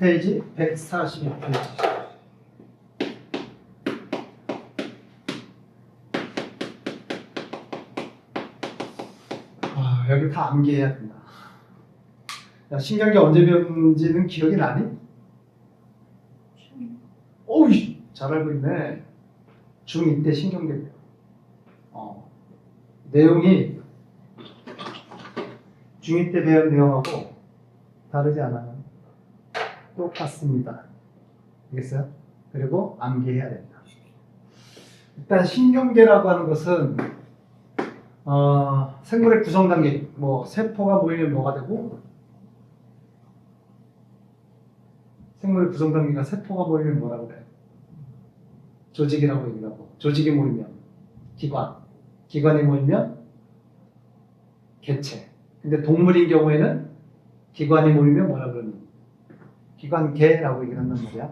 페이지 142페이지. 아, 여기 다 암기해야 된다. 야, 신경계 언제 배웠는지는 기억이 나니? 오이, 잘 알고 있네. 중2 때 신경계 배워. 내용이 중2 때 배운 내용하고 다르지 않아요. 똑같습니다. 알겠어요? 그리고 암기해야 된다. 일단 신경계라고 하는 것은 생물의 구성 단계, 뭐 세포가 모이면 뭐가 되고, 생물의 구성 단계가 세포가 모이면 뭐라고 그래? 조직이라고 얘기하고, 조직이 모이면 기관, 기관이 모이면 개체. 근데 동물인 경우에는 기관이 모이면 뭐라 그러니? 기관계라고 얘기를 한단 말이야.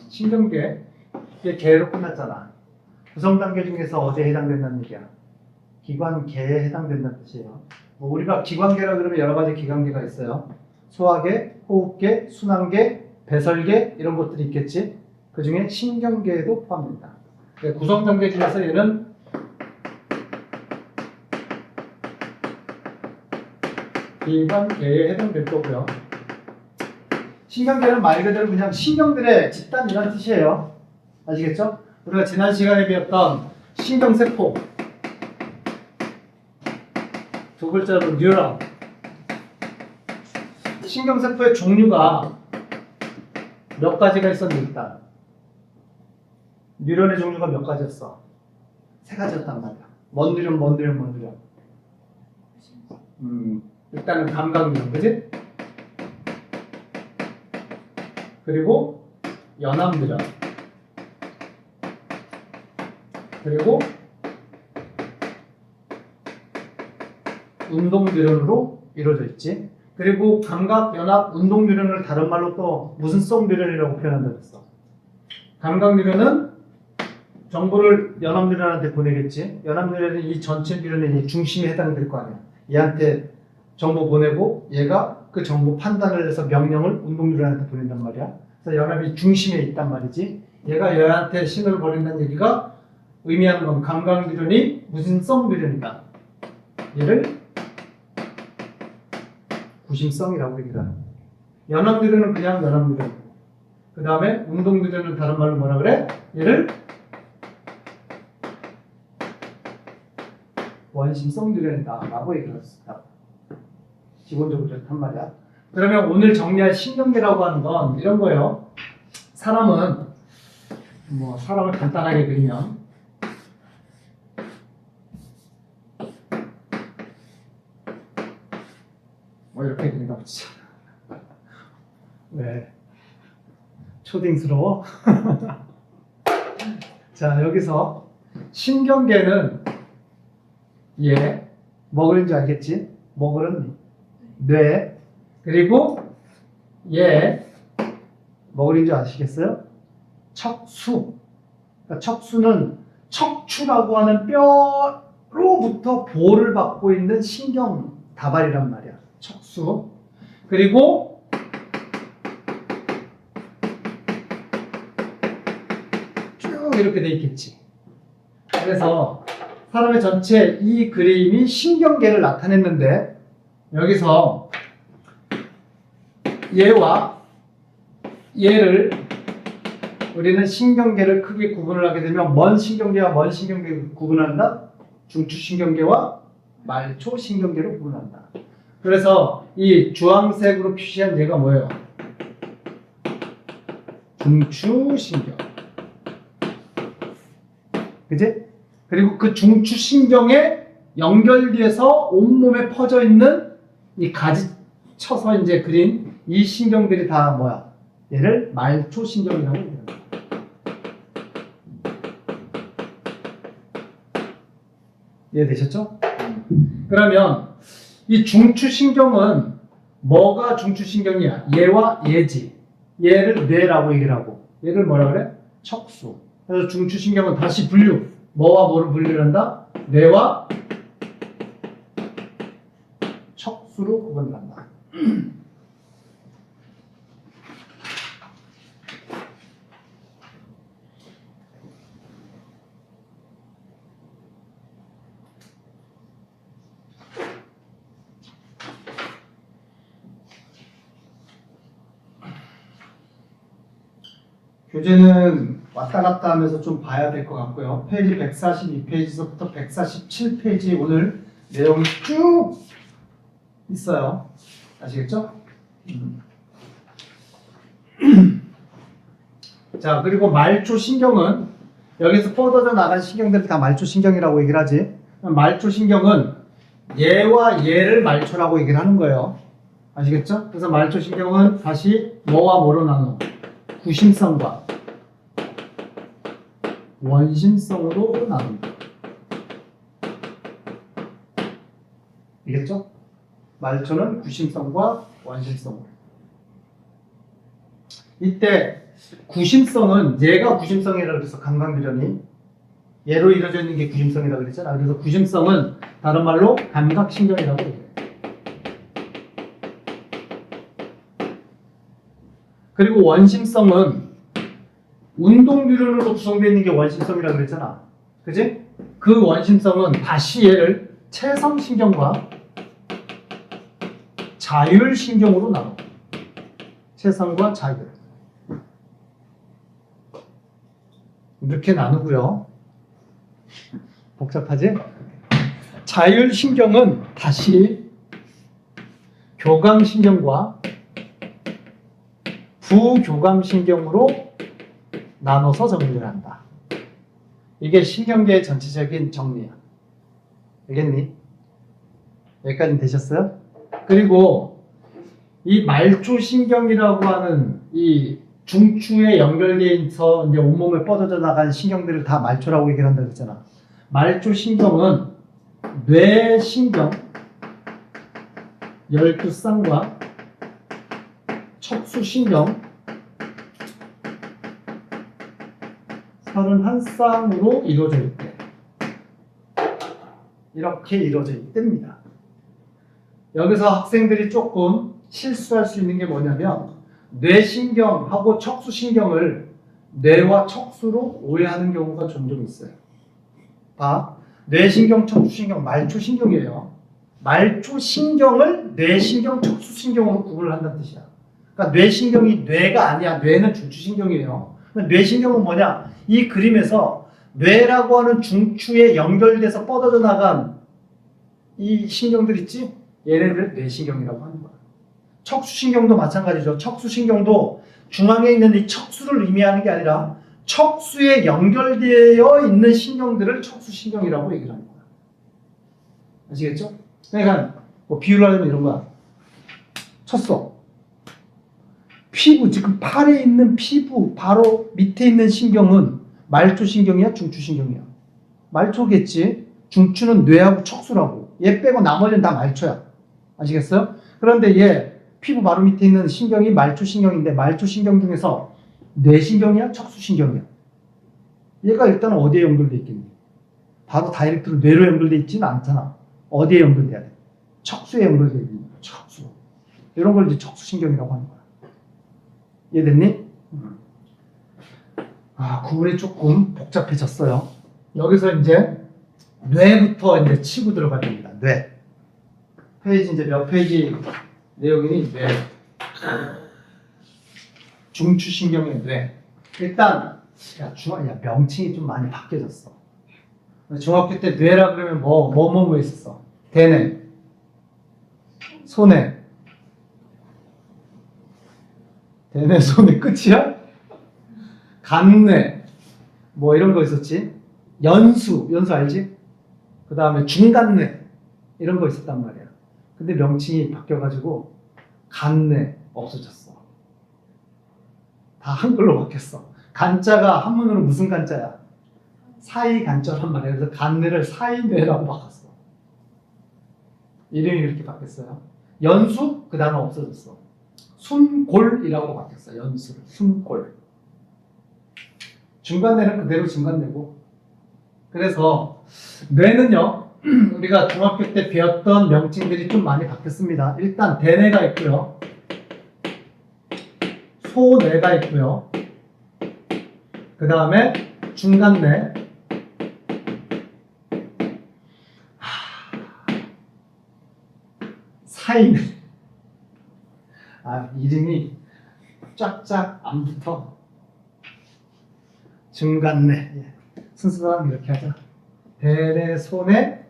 신경계, 이게 계로 끝났잖아. 구성 단계 중에서 어디에 해당된다는 얘기야? 기관계에 해당된다는 뜻이에요. 뭐 우리가 기관계라 그러면 여러 가지 기관계가 있어요. 소화계, 호흡계, 순환계, 배설계 이런 것들이 있겠지. 그 중에 신경계에도 포함된다. 구성 단계 중에서 얘는 기관계에 해당될 거고요. 신경계는 말 그대로 그냥 신경들의 집단이라는 뜻이에요. 아시겠죠? 우리가 지난 시간에 배웠던 신경세포, 두 글자로 뉴런. 신경세포의 종류가 몇 가지가 있었는데 일단 뉴런의 종류가 몇 가지였어? 세 가지였단 말이야. 뭔 뉴런, 뭔 뉴런, 뭔 뉴런. 일단은 감각 뉴런, 그지? 그리고 연합 뉴런. 그리고 운동 뉴런으로 이루어져 있지. 그리고 감각, 연합, 운동 뉴런을 다른 말로 또 무슨 성 뉴런이라고 표현한다고 했어. 감각 뉴런은 정보를 연합 뉴런한테 보내겠지. 연합 뉴런은 이 전체 뉴런의 중심에 해당될 거 아니야. 얘한테 정보 보내고 얘가 그 정보 판단을 해서 명령을 운동 뉴런한테 보낸단 말이야. 그래서 연합이 중심에 있단 말이지. 얘가 얘한테 신호를 보낸다는 얘기가 의미하는 건 감각 뉴런이 무슨 성 뉴런이다. 얘를 구심성이라고 얘기를 하는 거예요. 연합 뉴런은 그냥 연합 뉴런이고, 그 다음에 운동 뉴런은 다른 말로 뭐라 그래? 얘를 원심성 뉴런이다 라고 얘기를 했습니다. 기본적으로 그렇단 말이야. 그러면 오늘 정리할 신경계라고 하는 건 이런 거예요. 사람은 사람을 간단하게 그리면 이렇게 그린다 보자. 왜? 초딩스러워? 자, 여기서 신경계는 뭐 그린 줄 알겠지? 뭐 그린? 뇌. 그리고 뭐 그린 줄 아시겠어요? 척수. 그러니까 척수는 척추라고 하는 뼈로부터 보호를 받고 있는 신경 다발이란 말이야. 척수. 그리고 쭉 이렇게 돼 있겠지. 그래서 사람의 전체 이 그림이 신경계를 나타냈는데, 여기서 얘와 얘를 우리는 신경계를 크게 구분을 하게 되면 뭔 신경계와 뭔 신경계를 구분한다? 중추신경계와 말초신경계로 구분한다. 그래서 이 주황색으로 표시한 얘가 뭐예요? 중추신경. 그지? 그리고 그 중추신경에 연결돼서 온몸에 퍼져 있는 이 가지 쳐서 이제 그린 이 신경들이 다 뭐야? 얘를 말초신경이라고 얘기합니다. 이해되셨죠? 그러면 이 중추신경은 뭐가 중추신경이야? 얘와 얘지. 얘를 뇌라고 얘기를 하고, 얘를 뭐라 그래? 척수. 그래서 중추신경은 다시 분류. 뭐와 뭐를 분류를 한다? 뇌와 척수로 구분을 한다. 교재는 왔다 갔다 하면서 좀 봐야 될 것 같고요. 페이지 142페이지서부터 147페이지 오늘 내용이 쭉 있어요. 아시겠죠? 자, 그리고 말초신경은 여기서 뻗어져 나간 신경들을 다 말초신경이라고 얘기를 하지. 말초신경은 얘와 얘를 말초라고 얘기를 하는 거예요. 아시겠죠? 그래서 말초신경은 다시 뭐와 뭐로 나눠? 구심성과 원심성으로 나눈다. 알겠죠? 말초는 구심성과 원심성으로. 이때 구심성은 얘가 구심성이라고 그래서 감각유전이 얘로 이루어져 있는 게 구심성이라고 그랬잖아. 그래서 구심성은 다른 말로 감각신경이라고 얘기해요. 그리고 원심성은 운동뉴런으로 구성되어 있는 게 원심성이라고 그랬잖아. 그지? 그 원심성은 다시 얘를 체성신경과 자율신경으로 나눠. 체성과 자율. 이렇게 나누고요. 복잡하지? 자율신경은 다시 교감신경과 부교감신경으로 나눠서 정리를 한다. 이게 신경계의 전체적인 정리야. 알겠니? 여기까지 되셨어요? 그리고 이 말초신경이라고 하는 이 중추에 연결되어서 이제 온몸에 뻗어져 나간 신경들을 다 말초라고 얘기를 한다고 했잖아. 말초신경은 뇌신경 12쌍과 척수신경 31쌍으로 이루어져 있대. 이렇게 이루어져 있답니다. 여기서 학생들이 조금 실수할 수 있는 게 뭐냐면 뇌신경하고 척수신경을 뇌와 척수로 오해하는 경우가 종종 있어요. 봐. 뇌신경, 척수신경, 말초신경이에요. 말초신경을 뇌신경, 척수신경으로 구분을 한다는 뜻이야. 그러니까 뇌신경이 뇌가 아니야. 뇌는 중추신경이에요. 뇌신경은 뭐냐? 이 그림에서 뇌라고 하는 중추에 연결돼서 뻗어져 나간 이 신경들 있지? 얘네들 뇌신경이라고 하는 거야. 척수신경도 마찬가지죠. 척수신경도 중앙에 있는 이 척수를 의미하는 게 아니라 척수에 연결되어 있는 신경들을 척수신경이라고 얘기를 하는 거야. 아시겠죠? 그러니까 뭐 비유를 하려면 이런 거야. 쳤어. 피부, 지금 팔에 있는 피부 바로 밑에 있는 신경은 말초신경이야? 중추신경이야? 말초겠지. 중추는 뇌하고 척수라고. 얘 빼고 나머지는 다 말초야. 아시겠어요? 그런데 얘 피부 바로 밑에 있는 신경이 말초신경인데 말초신경 중에서 뇌신경이야? 척수신경이야? 얘가 일단 어디에 연결돼 있겠니? 바로 다이렉트로 뇌로 연결돼 있지는 않잖아. 어디에 연결돼야 돼? 척수에 연결돼 있는 거야. 척수. 이런 걸 이제 척수신경이라고 하는 거야. 이해됐니? 구분이 조금 복잡해졌어요. 여기서 이제 뇌부터 이제 치고 들어가야 됩니다. 뇌. 페이지 이제 몇 페이지 내용이니 뇌. 중추신경의 뇌. 일단 명칭이 좀 많이 바뀌어졌어. 중학교 때 뇌라 그러면 뭐 있었어? 대뇌, 소뇌. 대뇌, 소뇌 끝이야? 간뇌, 뭐 이런 거 있었지? 연수 알지? 그 다음에 중간뇌 이런 거 있었단 말이야. 근데 명칭이 바뀌어가지고 간뇌 없어졌어. 다 한글로 바뀌었어. 간자가 한문으로 무슨 간자야? 사이 간자란 말이야. 그래서 간뇌를 사이뇌라고 바꿨어. 이름이 이렇게 바뀌었어요. 연수 그 단어 없어졌어. 순골이라고 바뀌었어. 연수를 순골. 중간뇌는 그대로 중간뇌고. 그래서 뇌는요, 우리가 중학교 때 배웠던 명칭들이 좀 많이 바뀌었습니다. 일단 대뇌가 있고요, 소뇌가 있고요, 그 다음에 중간뇌, 사이뇌. 이름이 쫙쫙 안 붙어. 중간내. 예. 순서는 이렇게 하자. 대뇌, 소뇌,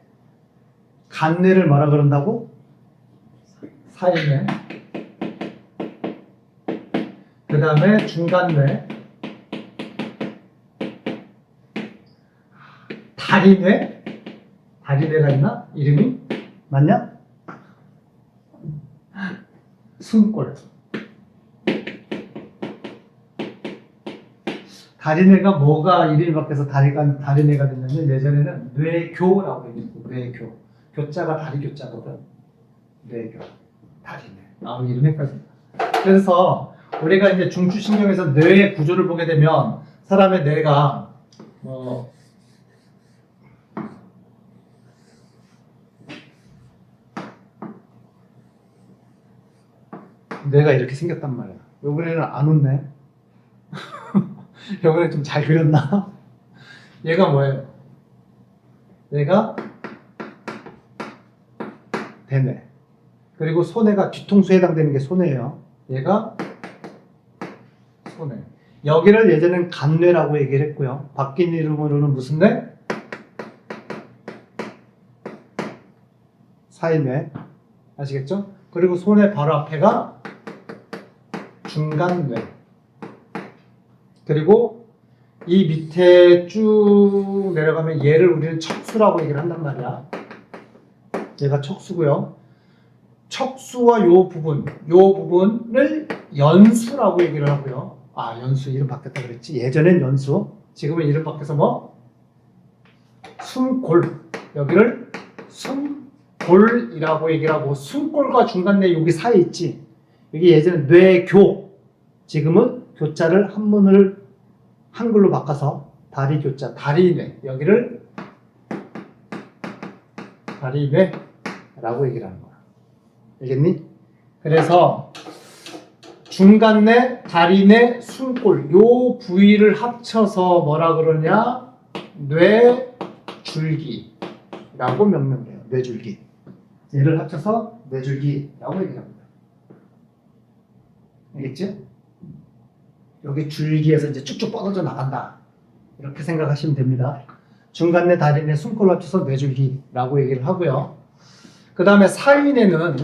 간뇌를 뭐라 그런다고? 사이뇌. 그 다음에 중간뇌, 다리뇌. 다리뇌가 있나? 이름이? 맞냐? 숨골. 다리뇌가 뭐가 이름이 바뀌어서 다리뇌가 됐냐면 예전에는 뇌교라고 얘기했고, 뇌교. 교자가 다리 교자거든. 뇌교. 다리뇌. 아, 이름 헷갈린다. 그래서 우리가 이제 중추신경에서 뇌의 구조를 보게 되면 사람의 뇌가 뇌가 이렇게 생겼단 말이야. 요번에는 안 웃네. 요번에 좀 잘 그렸나? 얘가 뭐예요? 얘가 대뇌. 그리고 소뇌가 뒤통수에 해당되는 게 소뇌예요. 얘가 소뇌. 여기를 예전엔 간뇌라고 얘기를 했고요. 바뀐 이름으로는 무슨 뇌? 사이뇌. 아시겠죠? 그리고 소뇌 바로 앞에가 중간뇌. 그리고 이 밑에 쭉 내려가면 얘를 우리는 척수라고 얘기를 한단 말이야. 얘가 척수고요. 척수와 요 부분을 연수라고 얘기를 하고요. 아, 연수 이름 바뀌었다 그랬지. 예전엔 연수, 지금은 이름 바뀌어서 뭐? 숨골. 여기를 숨골이라고 얘기를 하고, 숨골과 중간내 여기 사이에 있지. 여기 예전엔 뇌교, 지금은 교자를 한글로 바꿔서 다리교자, 다리뇌. 여기를 다리뇌라고 얘기를 하는 거야. 알겠니? 그래서 중간뇌, 다리뇌, 숨골 요 부위를 합쳐서 뭐라 그러냐? 뇌줄기라고 명명해요. 뇌줄기. 얘를 합쳐서 뇌줄기라고 얘기합니다. 알겠지? 여기 줄기에서 이제 쭉쭉 뻗어져 나간다. 이렇게 생각하시면 됩니다. 중간뇌, 다리뇌, 숨골을 합쳐서 뇌줄기라고 얘기를 하고요. 그 다음에 사이뇌는,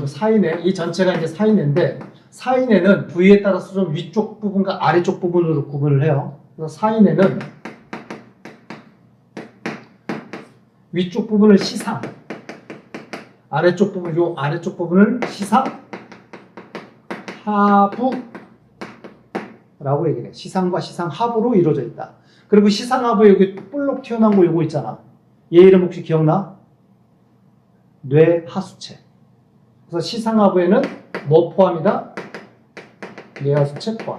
이 전체가 이제 사이뇌인데, 사이뇌는 부위에 따라서 좀 위쪽 부분과 아래쪽 부분으로 구분을 해요. 그래서 사이뇌는 위쪽 부분을 시상, 아래쪽 부분을 시상, 하부라고 얘기해. 시상과 시상 하부로 이루어져 있다. 그리고 시상 하부에 여기 볼록 튀어나온 거 이거 있잖아. 얘 이름 혹시 기억나? 뇌하수체. 그래서 시상 하부에는 뭐 포함이다? 뇌하수체 포함.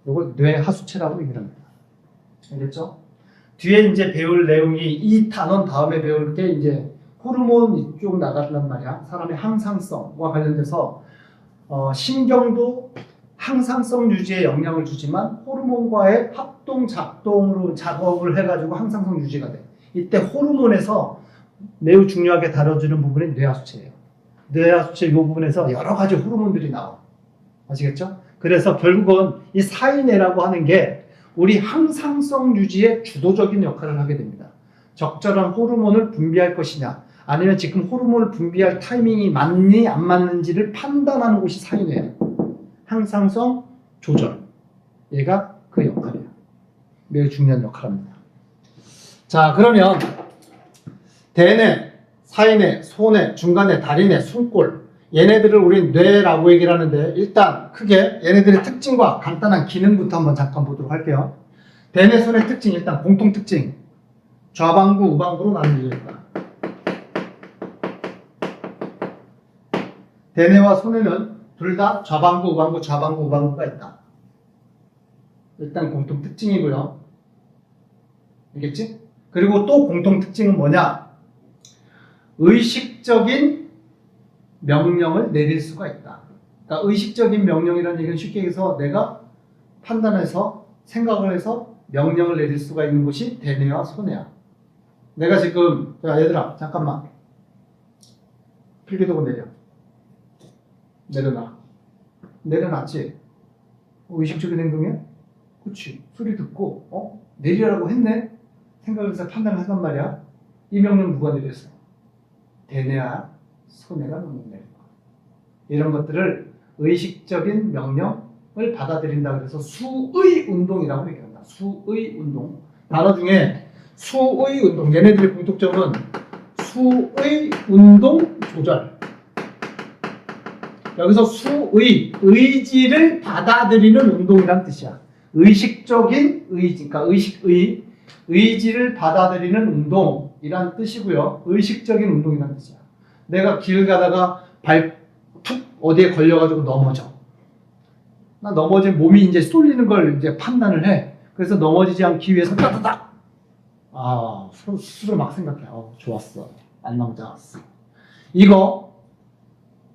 이걸 뇌하수체라고 얘기를 합니다. 알겠죠? 뒤에 이제 배울 내용이 이 단원 다음에 배울 게 이제 호르몬 이쪽 나간단 말이야. 사람의 항상성과 관련돼서 신경도 항상성 유지에 영향을 주지만 호르몬과의 합동 작동으로 작업을 해가지고 항상성 유지가 돼. 이때 호르몬에서 매우 중요하게 다뤄주는 부분이 뇌하수체예요. 뇌하수체 이 부분에서 여러 가지 호르몬들이 나와. 아시겠죠? 그래서 결국은 이 사이뇌라고 하는 게 우리 항상성 유지에 주도적인 역할을 하게 됩니다. 적절한 호르몬을 분비할 것이냐, 아니면 지금 호르몬을 분비할 타이밍이 맞니 안 맞는지를 판단하는 곳이 사이뇌예요. 항상성 조절. 얘가 그 역할이에요. 매우 중요한 역할을 합니다. 자, 그러면 대뇌, 사이뇌, 소뇌, 중간뇌, 다리뇌, 숨골, 얘네들을 우린 뇌라고 얘기를 하는데, 일단 크게 얘네들의 특징과 간단한 기능부터 한번 잠깐 보도록 할게요. 대뇌, 소뇌 특징, 일단 공통 특징. 좌방구, 우방구로 나누어져 있다. 대뇌와 소뇌는 둘 다 좌방구, 우방구, 좌방구, 우방구가 있다. 일단 공통 특징이고요. 알겠지? 그리고 또 공통 특징은 뭐냐? 의식적인 명령을 내릴 수가 있다. 그러니까 의식적인 명령이라는 얘기는 쉽게 얘기해서 내가 판단해서 생각을 해서 명령을 내릴 수가 있는 곳이 대뇌와 소뇌야. 내가 지금, 야 얘들아 잠깐만, 필기도구 내려놔. 내려놨지? 의식적인 행동이야? 그치. 소리 듣고 내리라고 했네? 생각해서 판단을 한단 말이야. 이 명령 누가 내렸어? 대뇌와 소뇌가 명령 내린 거야. 이런 것들을 의식적인 명령을 받아들인다 그래서 수의 운동이라고 얘기한다. 수의 운동. 단어 중에 수의 운동, 얘네들의 공통점은 수의 운동 조절. 여기서 수의, 의지를 받아들이는 운동이란 뜻이야. 의식적인 의지, 그러니까 의지를 받아들이는 운동이란 뜻이고요. 의식적인 운동이란 뜻이야. 내가 길 가다가 발 툭 어디에 걸려가지고 넘어져. 나 넘어진 몸이 이제 쏠리는 걸 이제 판단을 해. 그래서 넘어지지 않기 위해서 따다닥. 스스로 막 생각해. 좋았어. 안 넘어져 왔어. 이거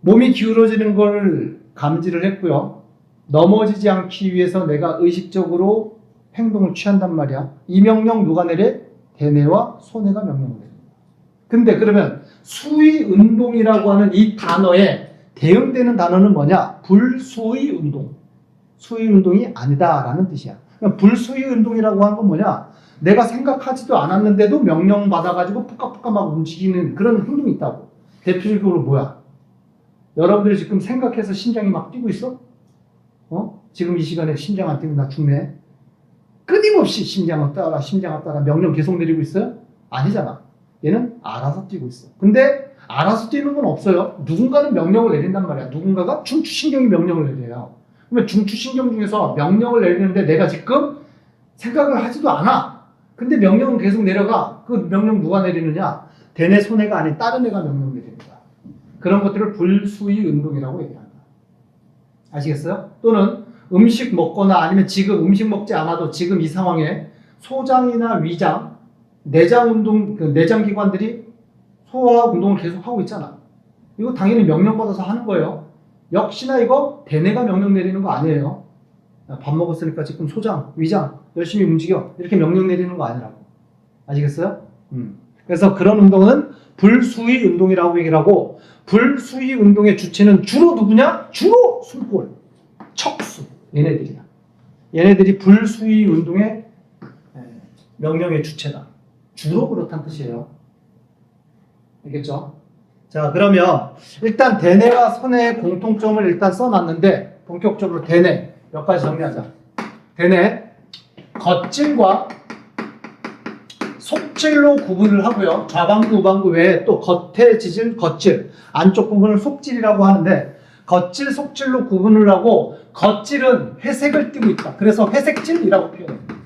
몸이 기울어지는 걸 감지를 했고요. 넘어지지 않기 위해서 내가 의식적으로 행동을 취한단 말이야. 이 명령 누가 내려? 대뇌와 소뇌가 명령을 내립니다. 근데 그러면 수의 운동이라고 하는 이 단어에 대응되는 단어는 뭐냐? 불수의 운동. 수의 운동이 아니다라는 뜻이야. 그러니까 불수의 운동이라고 하는 건 뭐냐? 내가 생각하지도 않았는데도 명령 받아가지고 푸까푸까 막 움직이는 그런 행동이 있다고. 대표적으로 뭐야? 여러분들이 지금 생각해서 심장이 막 뛰고 있어? 지금 이 시간에 심장 안 뛰면 나 죽네. 끊임없이 심장을 따라 명령 계속 내리고 있어요? 아니잖아. 얘는 알아서 뛰고 있어. 근데 알아서 뛰는 건 없어요. 누군가는 명령을 내린단 말이야. 누군가가 중추신경이 명령을 내려요. 그러면 중추신경 중에서 명령을 내리는데 내가 지금 생각을 하지도 않아. 근데 명령은 계속 내려가. 그 명령 누가 내리느냐? 대뇌 소뇌가 아닌 다른 애가 명령 내립니다. 그런 것들을 불수의 운동이라고 얘기한다. 아시겠어요? 또는 음식 먹거나 아니면 지금 음식 먹지 않아도 지금 이 상황에 소장이나 위장, 내장 운동, 그 내장 기관들이 소화 운동을 계속 하고 있잖아. 이거 당연히 명령받아서 하는 거예요. 역시나 이거 대뇌가 명령 내리는 거 아니에요. 밥 먹었으니까 지금 소장, 위장 열심히 움직여. 이렇게 명령 내리는 거 아니라고. 아시겠어요? 그래서 그런 운동은 불수의 운동이라고 얘기를 하고, 불수의 운동의 주체는 주로 누구냐? 주로 숨골, 척수, 얘네들이야. 얘네들이 불수의 운동의 명령의 주체다. 주로 그렇다는 뜻이에요. 알겠죠? 자, 그러면 일단 대뇌와 소뇌의 공통점을 일단 써놨는데 본격적으로 대뇌 몇 가지 정리하자. 대뇌, 겉질과 속질로 구분을 하고요. 좌방구, 우방구 외에 또 겉에 지질, 겉질, 안쪽 부분을 속질이라고 하는데 겉질, 속질로 구분을 하고 겉질은 회색을 띠고 있다. 그래서 회색질이라고 표현합니다.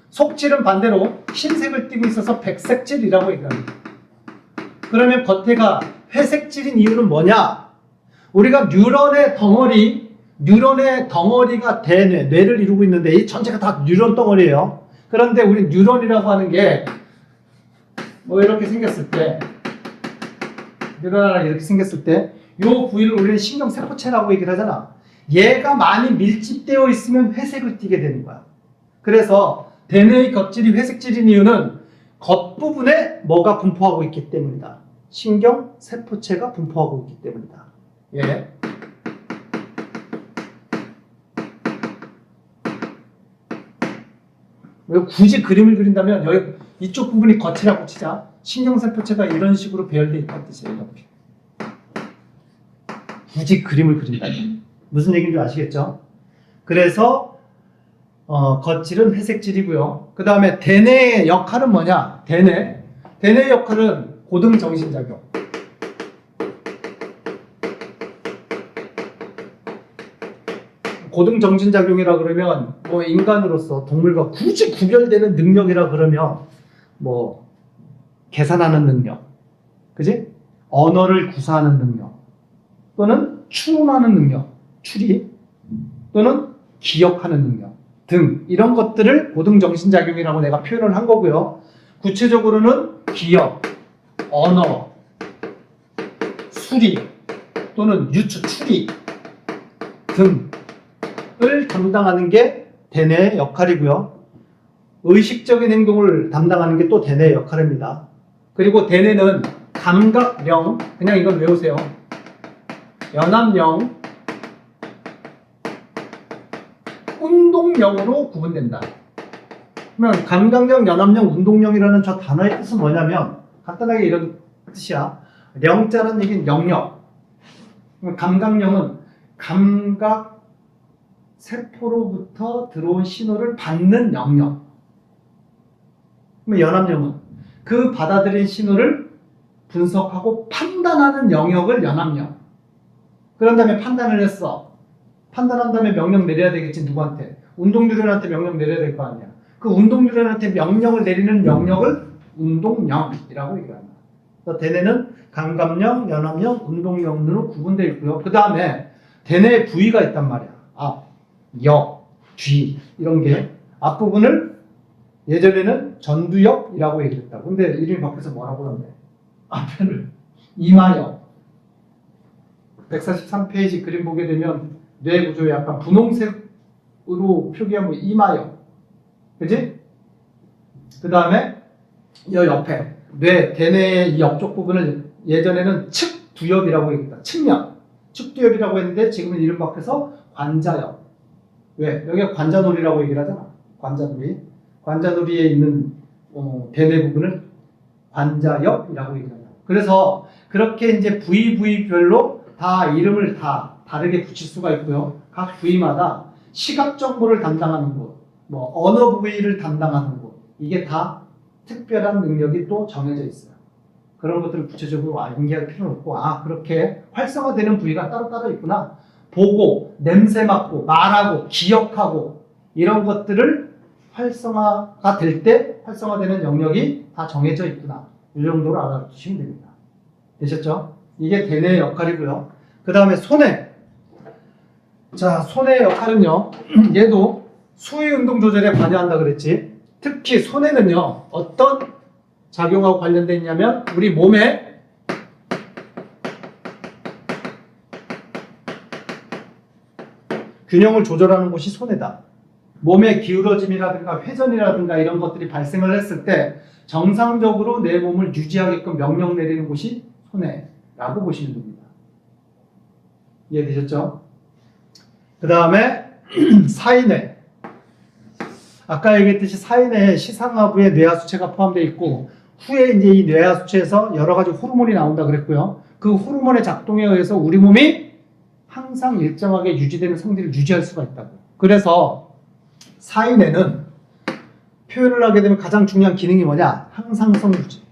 속질은 반대로 흰색을 띠고 있어서 백색질이라고 얘기합니다. 그러면 겉에가 회색질인 이유는 뭐냐? 우리가 뉴런의 덩어리가 대뇌, 뇌를 이루고 있는데 이 전체가 다 뉴런 덩어리예요. 그런데 우리 뉴런이라고 하는 게 뭐 이렇게 생겼을 때, 뉴런 하나 이렇게 생겼을 때 이 부위를 우리는 신경세포체라고 얘기를 하잖아. 얘가 많이 밀집되어 있으면 회색을 띠게 되는 거야. 그래서 대뇌의 겉질이 회색질인 이유는 겉부분에 뭐가 분포하고 있기 때문이다. 신경세포체가 분포하고 있기 때문이다. 예. 굳이 그림을 그린다면 여기 이쪽 부분이 겉이라고 치자. 신경세포체가 이런 식으로 배열되어 있다는 뜻이에요. 이렇게. 굳이 그림을 그린다면 무슨 얘기인지 아시겠죠? 그래서 겉질은 회색질이고요. 그 다음에 대뇌의 역할은 뭐냐? 대뇌의 역할은 고등정신작용. 고등정신작용이라 그러면 뭐 인간으로서 동물과 굳이 구별되는 능력이라 그러면 뭐 계산하는 능력, 그지? 언어를 구사하는 능력, 또는 추론하는 능력, 추리, 또는 기억하는 능력 등 이런 것들을 고등정신작용이라고 내가 표현을 한 거고요. 구체적으로는 기억, 언어, 수리 또는 유추, 추리 등을 담당하는 게 대뇌의 역할이고요. 의식적인 행동을 담당하는 게 또 대뇌의 역할입니다. 그리고 대뇌는 감각령, 그냥 이건 외우세요. 연합령, 운동령으로 구분된다. 그러면 감각령, 연합령, 운동령이라는 저 단어의 뜻은 뭐냐면 간단하게 이런 뜻이야. 령자는 얘기는 영역. 감각령은 감각 세포로부터 들어온 신호를 받는 영역. 그럼 연합령은 그 받아들인 신호를 분석하고 판단하는 영역을 연합령. 그런 다음에 판단을 했어. 판단한 다음에 명령 내려야 되겠지. 누구한테? 운동유련한테 명령 내려야 될 거 아니야. 그 운동유련한테 명령을 내리는 영역을 운동령이라고 얘기합니다. 그래서 대뇌는 감각령, 연합령, 운동령으로 구분되어 있고요. 그 다음에 대뇌에 부위가 있단 말이야. 앞, 옆, 뒤 이런 게 앞부분을 예전에는 전두엽이라고 얘기했다고. 근데 이름이 바뀌어서 뭐라고 그러는데 앞에를 이마엽. 143페이지 그림 보게 되면 뇌 구조에 약간 분홍색으로 표기하면 이마엽. 그지? 그 다음에 이 옆에 대뇌의 이 옆쪽 부분을 예전에는 측두엽이라고 얘기했다. 측면. 측두엽이라고 했는데 지금은 이름 바뀌어서 관자엽. 왜? 여기가 관자놀이라고 얘기를 하잖아. 관자놀이. 관자놀이에 있는 대뇌 부분을 관자엽이라고 얘기합니다. 그래서 그렇게 이제 부위별로 다 이름을 다 다르게 붙일 수가 있고요. 각 부위마다 시각 정보를 담당하는 곳, 뭐 언어 부위를 담당하는 곳, 이게 다 특별한 능력이 또 정해져 있어요. 그런 것들을 구체적으로 암기할 필요는 없고, 그렇게 활성화되는 부위가 따로따로 있구나. 보고, 냄새 맡고, 말하고, 기억하고 이런 것들을 활성화가 될 때 활성화되는 영역이 다 정해져 있구나. 이 정도로 알아두시면 됩니다. 되셨죠? 이게 대뇌의 역할이고요. 그 다음에 손해. 자, 손해의 역할은요. 얘도 수위 운동 조절에 관여한다 그랬지. 특히 손해는요. 어떤 작용하고 관련되어 있냐면 우리 몸에 균형을 조절하는 곳이 손해다. 몸의 기울어짐이라든가 회전이라든가 이런 것들이 발생을 했을 때 정상적으로 내 몸을 유지하게끔 명령 내리는 곳이 손해라고 보시면 됩니다. 이해되셨죠? 그 다음에 사인회. 아까 얘기했듯이 사인회에 시상하부에 뇌하수체가 포함되어 있고 후에 이제 이 뇌하수체에서 여러 가지 호르몬이 나온다 그랬고요. 그 호르몬의 작동에 의해서 우리 몸이 항상 일정하게 유지되는 성질을 유지할 수가 있다고. 그래서 사인회는 표현을 하게 되면 가장 중요한 기능이 뭐냐? 항상성 유지.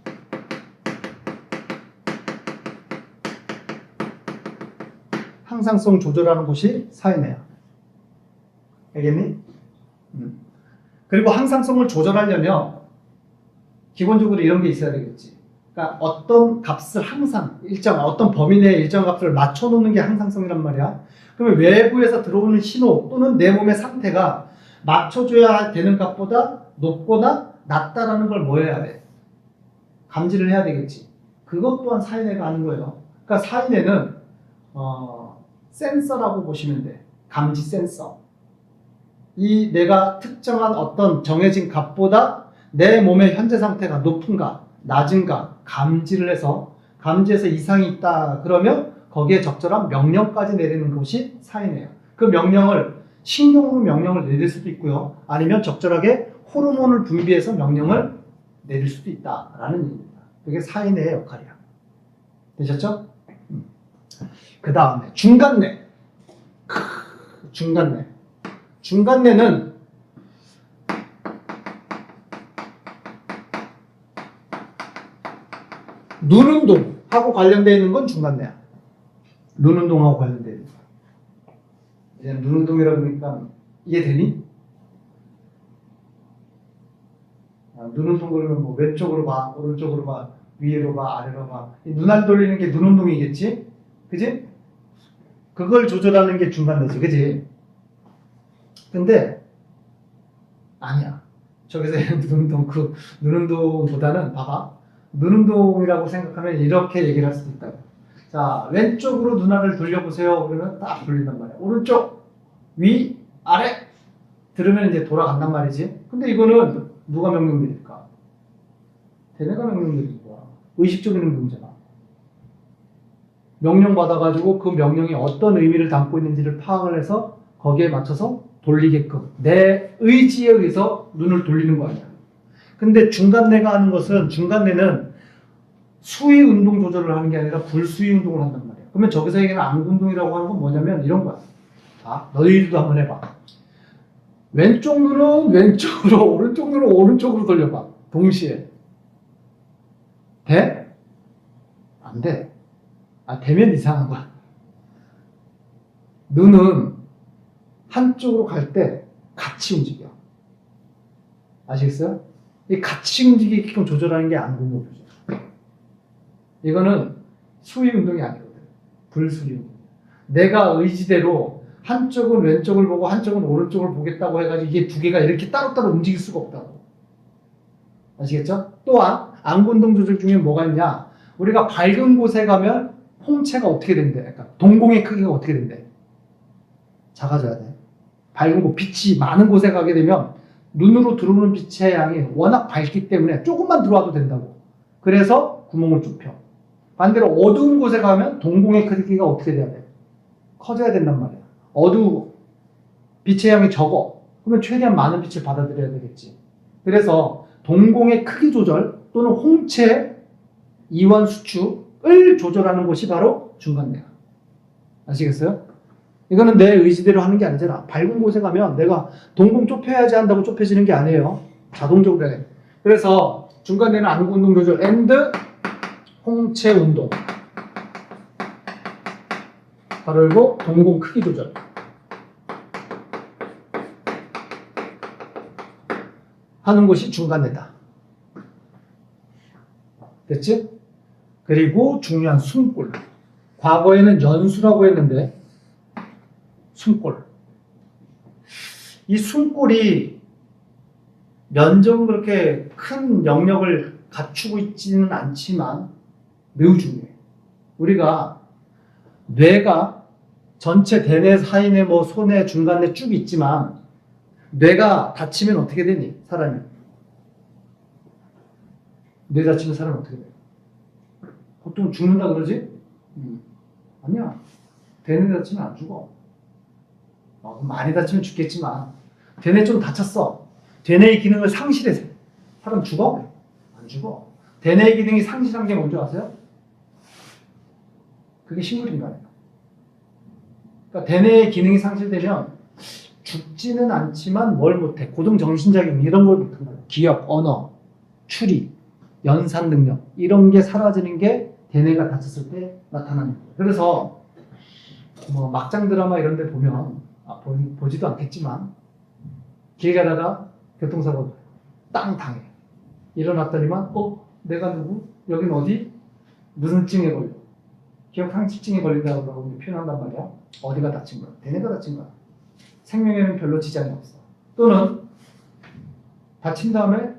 항상성 조절하는 곳이 사인회야. 알겠니? 그리고 항상성을 조절하려면 기본적으로 이런 게 있어야 되겠지. 그러니까 어떤 값을 항상 어떤 범위 내에 일정 값을 맞춰놓는 게 항상성이란 말이야. 그러면 외부에서 들어오는 신호 또는 내 몸의 상태가 맞춰줘야 되는 값보다 높거나 낮다라는 걸 뭐 해야 돼? 감지를 해야 되겠지. 그것 또한 사인회가 하는 거예요. 그러니까 사인회는 센서라고 보시면 돼. 감지 센서. 이 내가 특정한 어떤 정해진 값보다 내 몸의 현재 상태가 높은가 낮은가 감지를 해서 감지해서 이상이 있다 그러면 거기에 적절한 명령까지 내리는 것이 사인회예요. 그 명령을 신경으로 명령을 내릴 수도 있고요. 아니면 적절하게 호르몬을 분비해서 명령을 내릴 수도 있다라는 얘기입니다. 그게 사인회의 역할이야. 되셨죠? 그 다음에 중간내. 중간내. 중간내는 눈운동하고 관련되어 있는 건 중간내야. 눈운동하고 관련되어 있는 거. 이제 눈운동이라고 그러니까 이해되니? 눈운동 그러면 뭐 왼쪽으로 봐, 오른쪽으로 봐, 위로 봐, 아래로 봐. 눈알 돌리는 게 눈운동이겠지? 그지? 그걸 조절하는 게 중간내지, 그지? 근데 아니야. 저기서 눈운동보다는 봐봐. 눈운동이라고 생각하면 이렇게 얘기를 할 수도 있다. 자, 왼쪽으로 눈알을 돌려보세요. 그러면 딱 돌린단 말이야. 오른쪽, 위, 아래 들으면 이제 돌아간단 말이지. 근데 이거는 누가 명령 내릴까? 대뇌가 명령 내릴 거야. 의식적인 행동이잖아. 명령 받아가지고 그 명령이 어떤 의미를 담고 있는지를 파악을 해서 거기에 맞춰서 돌리게끔 내 의지에 의해서 눈을 돌리는 거 아니야. 근데 중간뇌가 하는 것은 중간뇌는 수위 운동 조절을 하는 게 아니라 불수위 운동을 한단 말이야. 그러면 저기서 얘기하는 안구 운동이라고 하는 건 뭐냐면 이런 거야. 자, 너희들도 한번 해봐. 왼쪽 눈은 왼쪽으로, 오른쪽 눈은 오른쪽으로 돌려봐. 동시에. 돼? 안 돼. 되면 이상한 거야. 눈은 한쪽으로 갈 때 같이 움직여. 아시겠어요? 이 같이 움직이게끔 조절하는 게 안구 운동이죠. 이거는 수위 운동이 아니거든. 불수위 운동. 내가 의지대로 한쪽은 왼쪽을 보고 한쪽은 오른쪽을 보겠다고 해가지고 이게 두 개가 이렇게 따로따로 움직일 수가 없다고. 아시겠죠? 또한 안구 운동 조절 중에 뭐가 있냐? 우리가 밝은 곳에 가면 홍채가 어떻게 된대? 그러니까 동공의 크기가 어떻게 된대? 작아져야 돼. 밝은 곳, 빛이 많은 곳에 가게 되면 눈으로 들어오는 빛의 양이 워낙 밝기 때문에 조금만 들어와도 된다고. 그래서 구멍을 좁혀. 반대로 어두운 곳에 가면 동공의 크기가 어떻게 돼야 돼? 커져야 된단 말이야. 어두워. 빛의 양이 적어. 그러면 최대한 많은 빛을 받아들여야 되겠지. 그래서 동공의 크기 조절 또는 홍채 이완 수축을 조절하는 곳이 바로 중간뇌야. 아시겠어요? 이거는 내 의지대로 하는 게 아니잖아. 밝은 곳에 가면 내가 동공 좁혀야지 한다고 좁혀지는 게 아니에요. 자동적으로 해. 그래서 중간뇌는 안구 운동 조절 앤드 홍채 운동. 바로 이거 동공 크기 조절. 하는 곳이 중간뇌다. 됐지? 그리고 중요한 숨골. 과거에는 연수라고 했는데 숨골. 이 숨골이 면적은 그렇게 큰 영역을 갖추고 있지는 않지만 매우 중요해. 우리가 뇌가 전체 대뇌, 사이뇌, 뭐 소뇌, 중간뇌 쭉 있지만 뇌가 다치면 어떻게 되니? 사람이. 뇌 다치면 사람이 어떻게 돼? 보통 죽는다 그러지? 아니야. 대뇌 다치면 안 죽어. 많이 다치면 죽겠지만 대뇌 좀 다쳤어. 대뇌의 기능을 상실해서 사람 죽어? 안 죽어. 대뇌의 기능이 상실한 게 뭔지 아세요? 그게 식물인간이에요. 그러니까 대뇌의 기능이 상실되면 죽지는 않지만 뭘 못해? 고동정신작용 이런 걸 못한 거예요. 기억, 언어, 추리, 연산 능력 이런 게 사라지는 게 대뇌가 다쳤을 때 나타나는 거예요. 그래서 뭐 막장 드라마 이런 데 보면 보지도 않겠지만 길 가다가 교통사고 땅 당해. 일어났더니만 내가 누구? 여긴 어디? 무슨 증에 걸려? 기억상실증에 걸린다고 표현한단 말이야. 어디가 다친 거야? 대뇌가 다친 거야. 생명에는 별로 지장이 없어. 또는 다친 다음에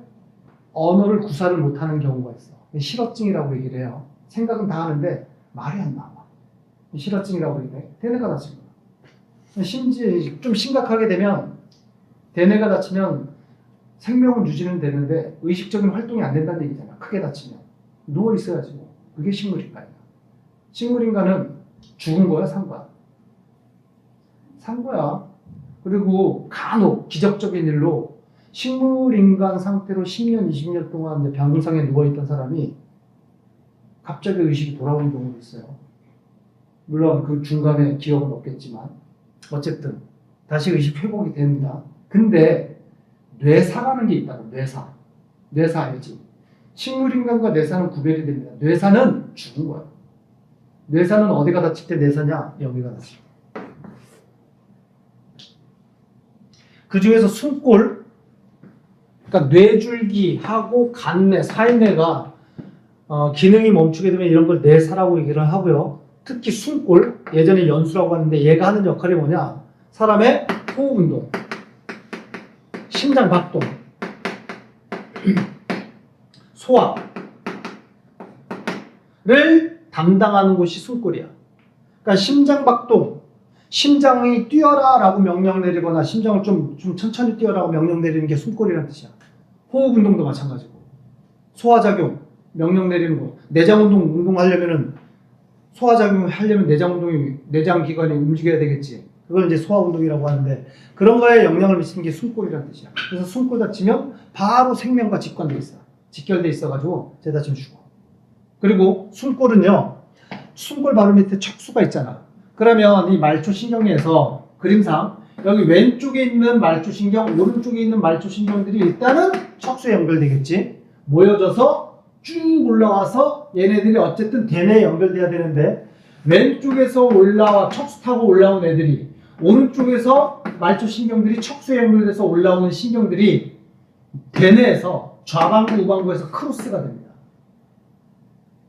언어를 구사를 못하는 경우가 있어. 실어증이라고 얘기를 해요. 생각은 다 하는데 말이 안 나와. 실어증이라고 얘기해. 대뇌가 다친 거야. 심지어 좀 심각하게 되면 대뇌가 다치면 생명은 유지는 되는데 의식적인 활동이 안 된다는 얘기잖아. 크게 다치면. 누워 있어야지. 그게 식물인간이야. 식물인간은 죽은 거야, 산 거야? 산 거야. 그리고 간혹 기적적인 일로 식물인간 상태로 10년, 20년 동안 병상에 누워있던 사람이 갑자기 의식이 돌아오는 경우도 있어요. 물론 그 중간에 기억은 없겠지만 어쨌든 다시 의식 회복이 됩니다. 근데 뇌사라는 게 있다고. 뇌사 알지? 식물인간과 뇌사는 구별이 됩니다. 뇌사는 죽은 거야. 뇌사는 어디가 다칠 때 뇌사냐? 여기가 다칠 때. 그 중에서 숨골, 그러니까 뇌줄기하고 간뇌, 사이뇌가 기능이 멈추게 되면 이런 걸 뇌사라고 얘기를 하고요. 특히 숨골, 예전에 연수라고 하는데 얘가 하는 역할이 뭐냐? 사람의 호흡 운동, 심장 박동, 소화를 담당하는 곳이 숨골이야. 그러니까 심장 박동, 심장이 뛰어라 라고 명령 내리거나 심장을 좀 천천히 뛰어라고 명령 내리는 게 숨골이라는 뜻이야. 호흡 운동도 마찬가지고. 소화작용, 명령 내리는 거. 내장 운동하려면은 소화작용을 하려면 내장 기관이 움직여야 되겠지. 그걸 이제 소화운동이라고 하는데 그런 거에 영향을 미치는 게 숨골이라는 뜻이야. 그래서 숨골 다치면 바로 생명과 직관돼 있어. 직결돼 있어가지고 쟤 다치면 죽어. 그리고 숨골은요. 숨골 바로 밑에 척수가 있잖아. 그러면 이 말초신경에서 그림상 여기 왼쪽에 있는 말초신경, 오른쪽에 있는 말초신경들이 일단은 척수에 연결되겠지. 모여져서 쭉 올라와서 얘네들이 어쨌든 대뇌에 연결돼야 되는데 왼쪽에서 올라와 척수 타고 올라온 애들이 오른쪽에서 말초신경들이 척수에 연결돼서 올라오는 신경들이 대뇌에서 좌방구, 우방구에서 크로스가 됩니다.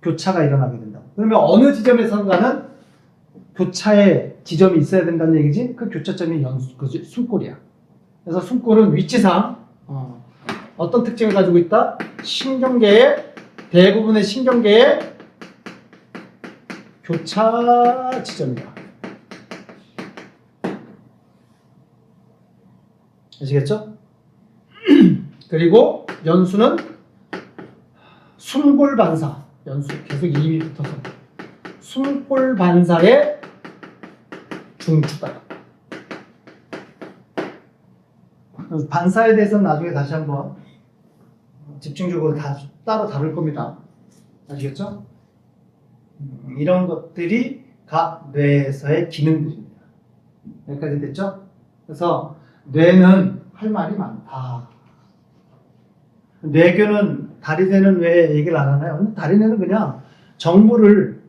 교차가 일어나게 된다고. 그러면 어느 지점에선가는 교차의 지점이 있어야 된다는 얘기지. 그 교차점이 그 숨골이야. 그래서 숨골은 위치상 어떤 특징을 가지고 있다? 신경계의 대부분의 신경계의 교차 지점이다. 아시겠죠? 그리고 연수는 숨골 반사. 연수 계속 이음이 붙어서 숨골 반사의 중추다. 반사에 대해서는 나중에 다시 한번 집중적으로 다 따로 다룰 겁니다. 아시겠죠? 이런 것들이 각 뇌에서의 기능들입니다. 여기까지 됐죠? 그래서 뇌는 할 말이 많다. 뇌교는 다리뇌는 왜 얘기를 안 하나요? 다리뇌는 그냥 정보를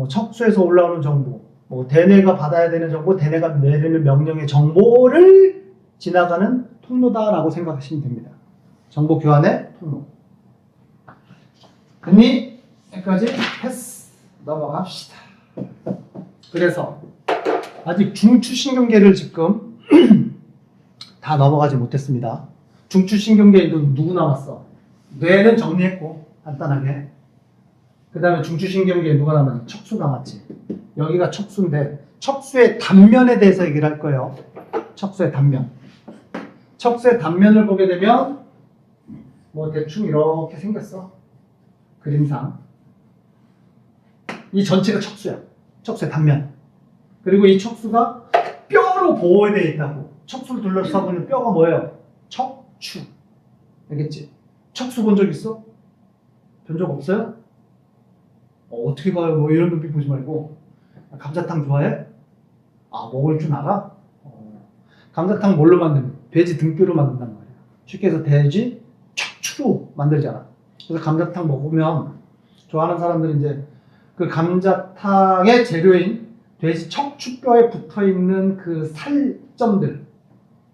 척수에서 올라오는 정보, 대뇌가 받아야 되는 정보, 대뇌가 내리는 명령의 정보를 지나가는 통로다라고 생각하시면 됩니다. 정보 교환의 통로. 그니 여기까지 패스 넘어갑시다. 그래서 아직 중추신경계를 지금 다 넘어가지 못했습니다. 중추신경계에도 누구 남았어? 뇌는 정리했고 간단하게. 그 다음에 중추신경계에 누가 남았지? 척수 남았지. 여기가 척수인데 척수의 단면에 대해서 얘기를 할 거예요. 척수의 단면. 척수의 단면을 보게 되면 대충 이렇게 생겼어. 그림상. 이 전체가 척수야. 척수의 단면. 그리고 이 척수가 뼈로 보호되어 있다고. 척수를 둘러싸고 있는 뼈가 뭐예요? 척추. 알겠지? 척수 본 적 있어? 본 적 없어요? 어떻게 봐요? 이런 눈빛 보지 말고. 감자탕 좋아해? 먹을 줄 알아? 감자탕 뭘로 만드는? 돼지 등뼈로 만든단 말이야. 쉽게 해서 돼지 척추로 만들잖아. 그래서 감자탕 먹으면 좋아하는 사람들은 이제 그 감자탕의 재료인 돼지 척추뼈에 붙어있는 그 살점들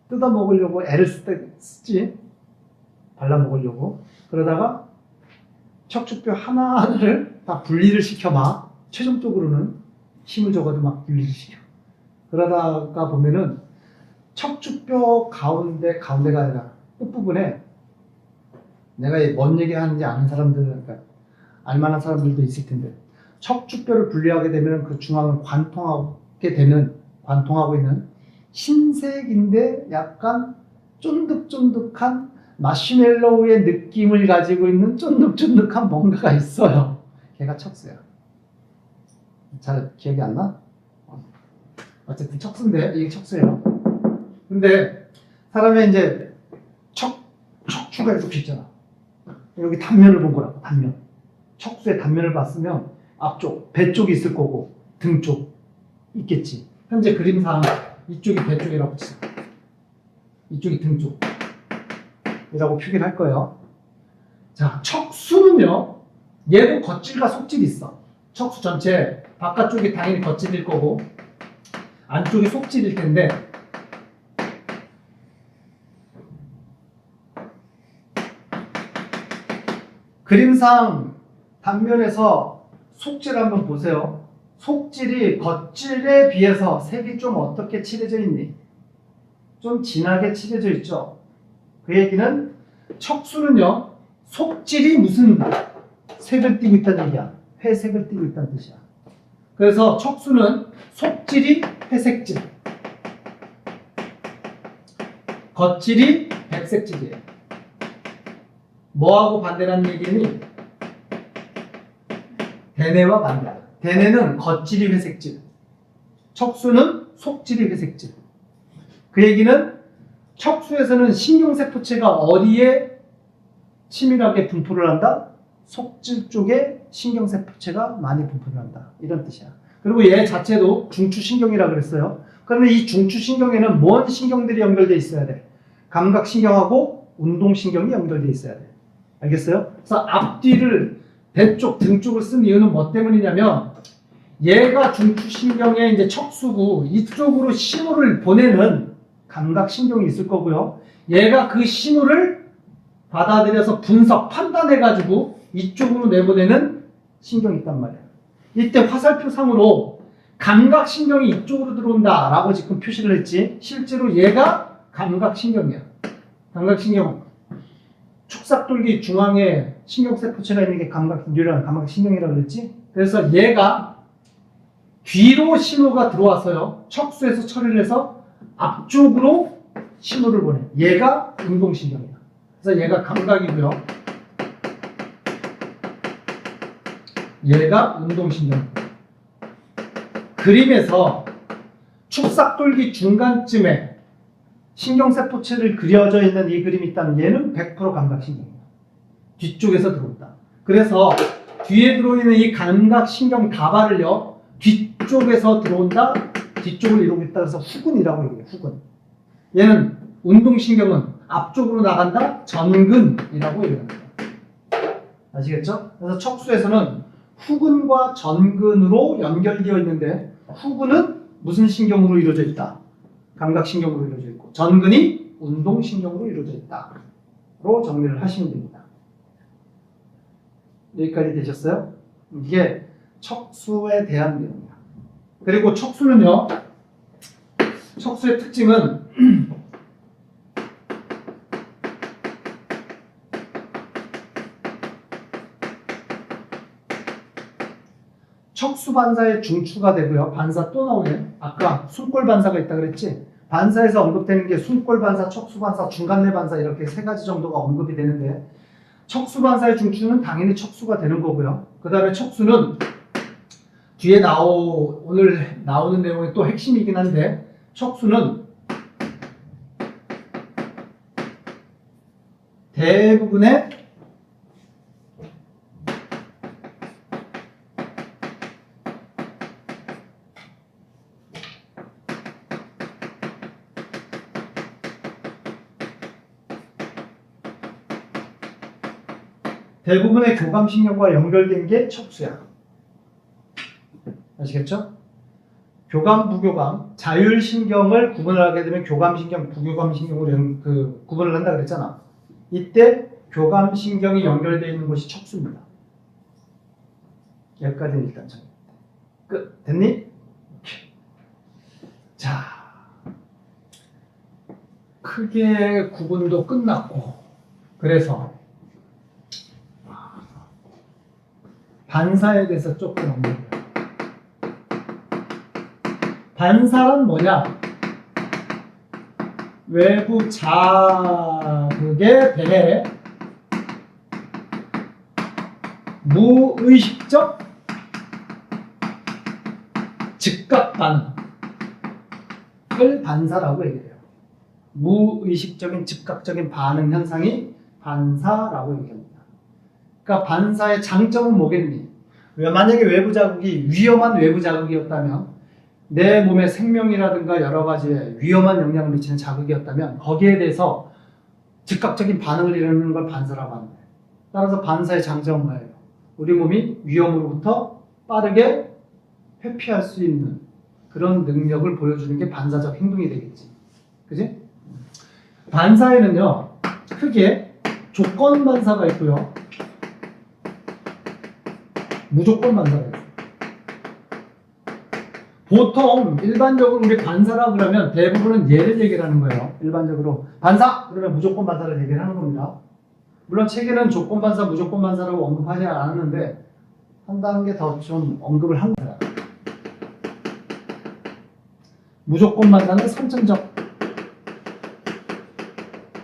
뜯어 먹으려고 애를 쓰지. 발라 먹으려고. 그러다가 척추뼈 하나하나를 다 분리를 시켜봐. 최종적으로는 힘을 줘가지고 막 분리를 시켜. 그러다가 보면은 척추뼈 가운데가 아니라 끝부분에 내가 뭔 얘기 하는지 아는 사람들, 그러니까 알만한 사람들도 있을 텐데 척추뼈를 분리하게 되면 그 중앙을 관통하고 있는 흰색인데 약간 쫀득쫀득한 마시멜로우의 느낌을 가지고 있는 쫀득쫀득한 뭔가가 있어요. 걔가 척수야. 잘 기억이 안 나? 어쨌든 척수인데 이게 척수예요. 근데 사람의 이제 척추가 이렇게 있잖아. 여기 단면을 본 거라고. 단면. 척수의 단면을 봤으면 앞쪽, 배 쪽이 있을 거고 등 쪽 있겠지. 현재 그림상 이쪽이 배 쪽이라고 치자. 이쪽이 등 쪽이라고 표기를 할 거예요. 자, 척수는요. 얘도 겉질과 속질이 있어. 척수 전체 바깥쪽이 당연히 겉질일 거고 안쪽이 속질일 텐데 그림상 단면에서 속질 한번 보세요. 속질이 겉질에 비해서 색이 좀 어떻게 칠해져 있니? 좀 진하게 칠해져 있죠. 그 얘기는 척수는요. 속질이 무슨 색을 띠고 있다는 얘기야. 회색을 띠고 있다는 뜻이야. 그래서 척수는 속질이 회색질, 겉질이 백색질이에요. 뭐하고 반대라는 얘기니? 대뇌와 반대. 대뇌는 겉질이 회색질, 척수는 속질이 회색질. 그 얘기는 척수에서는 신경세포체가 어디에 치밀하게 분포를 한다? 속질 쪽에 신경세포체가 많이 분포를 한다. 이런 뜻이야. 그리고 얘 자체도 중추신경이라고 그랬어요. 그런데 이 중추신경에는 뭔 신경들이 연결되어 있어야 돼? 감각신경하고 운동신경이 연결되어 있어야 돼. 알겠어요? 그래서 앞뒤를 배 쪽, 등 쪽을 쓴 이유는 뭐 때문이냐면 얘가 중추신경의 이제 척수고 이쪽으로 신호를 보내는 감각신경이 있을 거고요. 얘가 그 신호를 받아들여서 분석, 판단해가지고 이쪽으로 내보내는 신경이 있단 말이에요. 이때 화살표상으로 감각신경이 이쪽으로 들어온다라고 지금 표시를 했지. 실제로 얘가 감각신경이야. 감각신경. 축삭돌기 중앙에 신경세포체가 있는 게 감각뉴런, 감각신경이라고 그랬지. 그래서 얘가 뒤로 신호가 들어왔어요. 척수에서 처리를 해서 앞쪽으로 신호를 보내. 얘가 운동신경이야. 그래서 얘가 감각이고요. 얘가 운동신경. 그림에서 축삭돌기 중간쯤에 신경세포체를 그려져 있는 이 그림이 있다면 얘는 100% 감각신경이야. 뒤쪽에서 들어온다. 그래서 뒤에 들어있는 이 감각신경 다발을요, 뒤쪽에서 들어온다, 뒤쪽을 이루고 있다. 그래서 후근이라고 얘기해요. 후근. 얘는 운동신경은 앞쪽으로 나간다, 전근이라고 얘기합니다. 아시겠죠? 그래서 척수에서는 후근과 전근으로 연결되어 있는데 후근은 무슨 신경으로 이루어져 있다? 감각신경으로 이루어져 있고 전근이 운동신경으로 이루어져 있다로 정리를 하시면 됩니다. 여기까지 되셨어요? 이게 척수에 대한 내용이야. 그리고 척수는요, 척수의 특징은 척수 반사의 중추가 되고요. 반사 또 나오네. 아까 숨골 반사가 있다 그랬지? 반사에서 언급되는 게 숨골 반사, 척수 반사, 중간내 반사 이렇게 세 가지 정도가 언급이 되는데 척수 반사의 중추는 당연히 척수가 되는 거고요. 그 다음에 척수는 뒤에 오늘 나오는 내용의 또 핵심이긴 한데 척수는 대부분의 교감신경과 연결된 게 척수야. 아시겠죠? 교감, 부교감, 자율신경을 구분을 하게 되면 교감신경, 부교감신경으로 구분을 한다 그랬잖아. 이때 교감신경이 연결되어 있는 곳이 척수입니다. 여기까지는 일단 정리. 끝. 됐니? 자, 크게 구분도 끝났고 그래서 반사에 대해서 조금 언급해요. 반사란 뭐냐? 외부 자극에 대해 무의식적 즉각 반응을 반사라고 얘기해요. 무의식적인 즉각적인 반응 현상이 반사라고 얘기합니다. 그러니까 반사의 장점은 뭐겠니? 만약에 외부 자극이 위험한 외부 자극이었다면 내 몸의 생명이라든가 여러 가지에 위험한 영향을 미치는 자극이었다면 거기에 대해서 즉각적인 반응을 이루는 걸 반사라고 합니다. 따라서 반사의 장점은 뭐예요? 우리 몸이 위험으로부터 빠르게 회피할 수 있는 그런 능력을 보여주는 게 반사적 행동이 되겠지. 그지? 반사에는요, 크게 조건 반사가 있고요, 무조건 반사가 있어요. 보통 일반적으로 우리 반사라고 그러면 대부분은 얘를 얘기를 하는 거예요. 일반적으로 반사! 그러면 무조건 반사를 얘기를 하는 겁니다. 물론 책에는 조건 반사, 무조건 반사라고 언급하지 않았는데 한 단계 더 좀 언급을 한 거예요. 무조건 반사는 선천적.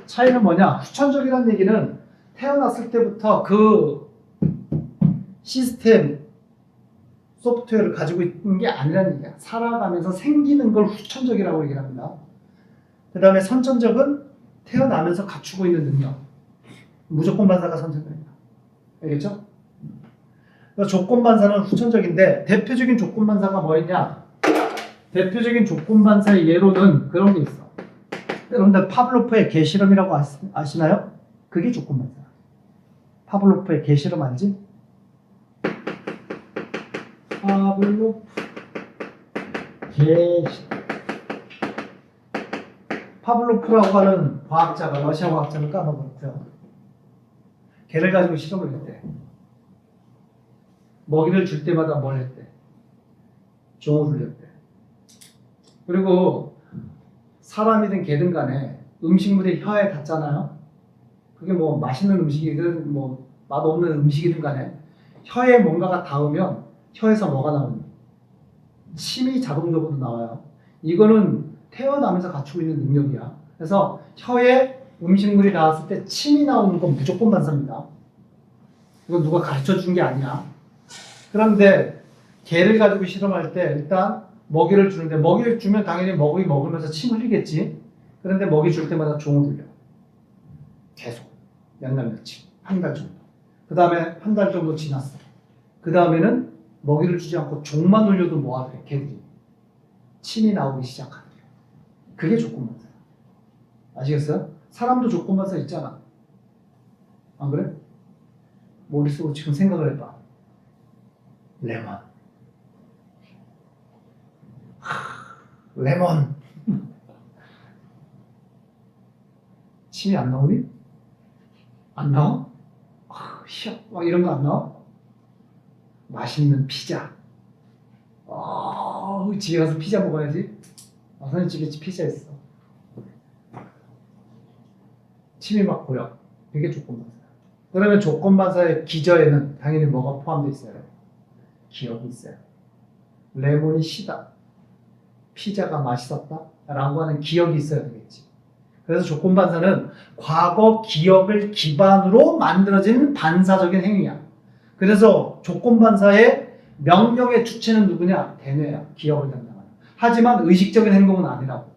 차이는 뭐냐? 후천적이라는 얘기는 태어났을 때부터 그 시스템 소프트웨어를 가지고 있는 게 아니라는 얘기야. 살아가면서 생기는 걸 후천적이라고 얘기를 합니다. 그 다음에 선천적은 태어나면서 갖추고 있는 능력. 무조건 반사가 선천적입니다. 알겠죠? 조건 반사는 후천적인데 대표적인 조건 반사가 뭐였냐? 대표적인 조건 반사의 예로는 그런 게 있어. 여러분들 파블로프의 개실험이라고 아시나요? 그게 조건 반사. 파블로프의 개실험 알지? 파블로프 개실험. 파블로프라고 하는 과학자가 러시아 과학자를 까먹었고요. 개를 가지고 실험을 했대. 먹이를 줄 때마다 뭘 했대? 종을 울렸대. 그리고 사람이든 개든 간에 음식물이 혀에 닿잖아요. 그게 뭐 맛있는 음식이든 뭐 맛없는 음식이든 간에 혀에 뭔가가 닿으면 혀에서 뭐가 나오니? 침이 자동적으로 나와요. 이거는 태어나면서 갖추고 있는 능력이야. 그래서 혀에 음식물이 닿았을 때 침이 나오는 건 무조건 반사입니다. 이건 누가 가르쳐 준 게 아니야. 그런데 개를 가지고 실험할 때 일단 먹이를 주는데 먹이를 주면 당연히 먹이 먹으면서 침 흘리겠지. 그런데 먹이 줄 때마다 종을 울려. 계속 몇 날 며칠, 한 달 정도. 그 다음에 한 달 정도 지났어. 그 다음에는 먹이를 주지 않고 종만 울려도 뭐하래? 개들이 침이 나오기 시작하는 거야. 그게 조건반사야. 아시겠어요? 사람도 조건반사 있잖아. 안 그래? 머릿속으로 지금 생각을 해봐. 레몬. 레몬. 침이 안 나오니? 안 나와? 희야. 막 이런 거 안 나와? 맛있는 피자. 집에 가서 피자 먹어야지. 선생님 집에 피자 있어. 침이 막 고여. 이게 조건반사야. 그러면 조건반사의 기저에는 당연히 뭐가 포함되어 있어요? 기억이 있어요. 레몬이 시다. 피자가 맛있었다. 라고 하는 기억이 있어야 되겠지. 그래서 조건반사는 과거 기억을 기반으로 만들어진 반사적인 행위야. 그래서 조건반사의 명령의 주체는 누구냐? 대뇌야. 기억을 담당하는. 하지만 의식적인 행동은 아니라고.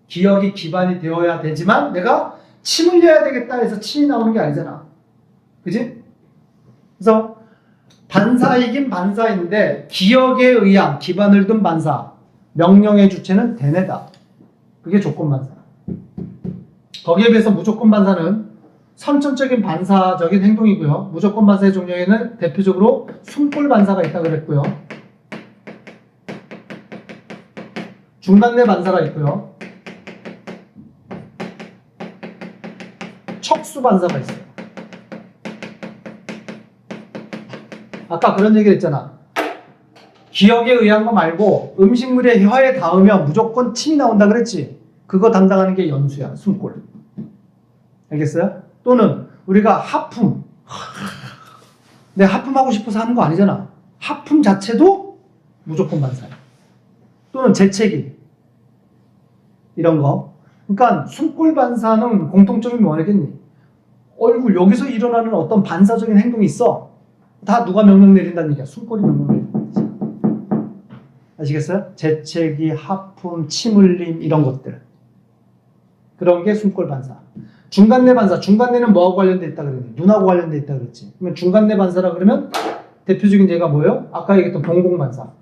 기억이 기반이 되어야 되지만 내가 침 흘려야 되겠다 해서 침이 나오는 게 아니잖아. 그지? 그래서 반사이긴 반사인데 기억에 의한 기반을 둔 반사. 명령의 주체는 대뇌다. 그게 조건반사. 거기에 비해서 무조건반사는 선천적인 반사적인 행동이고요. 무조건반사의 종류에는 대표적으로 숨골반사가 있다고 그랬고요. 중간내 반사가 있고요. 척수반사가 있어요. 아까 그런 얘기를 했잖아. 기억에 의한 거 말고 음식물의 혀에 닿으면 무조건 침이 나온다 그랬지. 그거 담당하는 게 연수야. 숨골. 알겠어요? 또는 우리가 하품. 내가 하품하고 싶어서 하는 거 아니잖아. 하품 자체도 무조건 반사야. 또는 재채기. 이런 거. 그러니까 숨골 반사는 공통점이 뭐겠니? 얼굴 여기서 일어나는 어떤 반사적인 행동이 있어. 다 누가 명령 내린다는 얘기야. 숨골이 명령 내린다는 얘기야. 아시겠어요? 재채기, 하품, 침 흘림 이런 것들. 그런 게 숨골 반사. 중간내 반사. 중간내는 뭐하고 관련돼 있다 그랬지? 눈하고 관련돼 있다 그랬지. 그러면 중간내 반사라 그러면 대표적인 예가 뭐예요? 아까 얘기했던 동공 반사.